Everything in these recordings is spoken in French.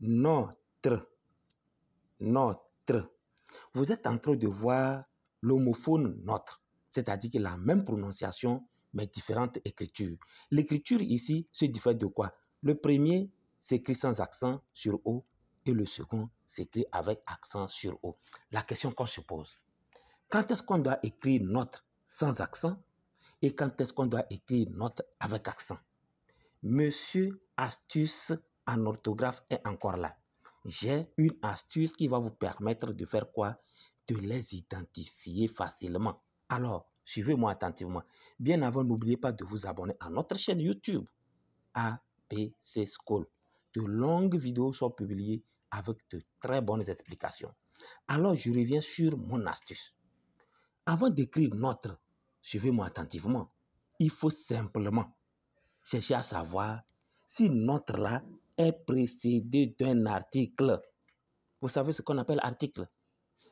notre, notre. Vous êtes en train de voir l'homophone notre, c'est-à-dire que la même prononciation, mais différentes écritures. L'écriture ici se diffère de quoi? Le premier s'écrit sans accent sur O et le second s'écrit avec accent sur O. La question qu'on se pose, quand est-ce qu'on doit écrire notre sans accent et quand est-ce qu'on doit écrire notre avec accent? Monsieur Astuce en orthographe est encore là. J'ai une astuce qui va vous permettre de faire quoi? De les identifier facilement. Alors, suivez-moi attentivement. Bien avant, n'oubliez pas de vous abonner à notre chaîne YouTube ABC School. De longues vidéos sont publiées avec de très bonnes explications. Alors, je reviens sur mon astuce. Avant d'écrire notre, suivez-moi attentivement. Il faut simplement chercher à savoir si notre là est précédé d'un article. Vous savez ce qu'on appelle article?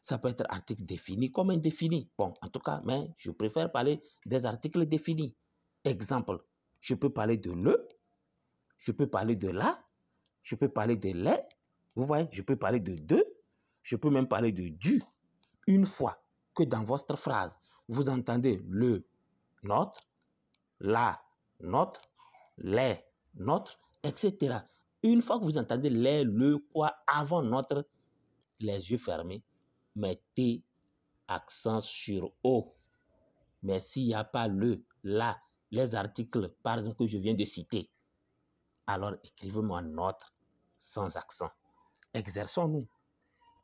Ça peut être article défini comme indéfini. Bon, en tout cas, mais je préfère parler des articles définis. Exemple, je peux parler de le, je peux parler de la, je peux parler de les, vous voyez, je peux parler de deux, je peux même parler de du. Une fois que dans votre phrase, vous entendez le, notre, la, notre, les, notre, etc. Une fois que vous entendez les, le, quoi avant notre, les yeux fermés, mettez accent sur O. Mais s'il n'y a pas le, la, les articles, par exemple, que je viens de citer, alors écrivez-moi notre sans accent. Exerçons-nous.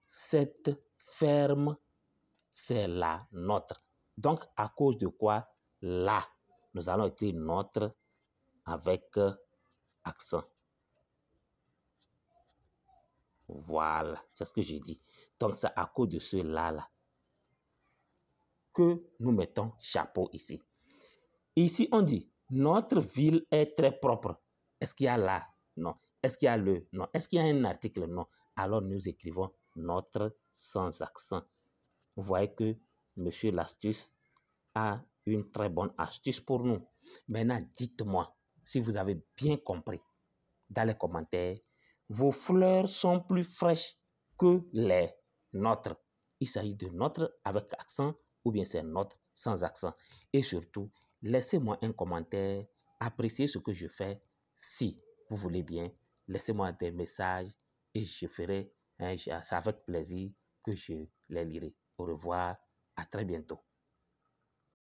Cette ferme, c'est la nôtre. Donc, à cause de quoi? La. Nous allons écrire notre avec accent. Voilà, c'est ce que j'ai dit. Donc, c'est à cause de ce là que nous mettons chapeau ici. Ici, on dit, notre ville est très propre. Est-ce qu'il y a là? Non. Est-ce qu'il y a le? Non. Est-ce qu'il y a un article? Non. Alors, nous écrivons notre sans accent. Vous voyez que Monsieur l'Astuce a une très bonne astuce pour nous. Maintenant, dites-moi si vous avez bien compris dans les commentaires. Vos fleurs sont plus fraîches que les nôtres. Il s'agit de notre avec accent ou bien c'est notre sans accent. Et surtout, laissez-moi un commentaire, appréciez ce que je fais. Si vous voulez bien, laissez-moi des messages et je ferai, c'est avec plaisir que je les lirai. Au revoir, à très bientôt.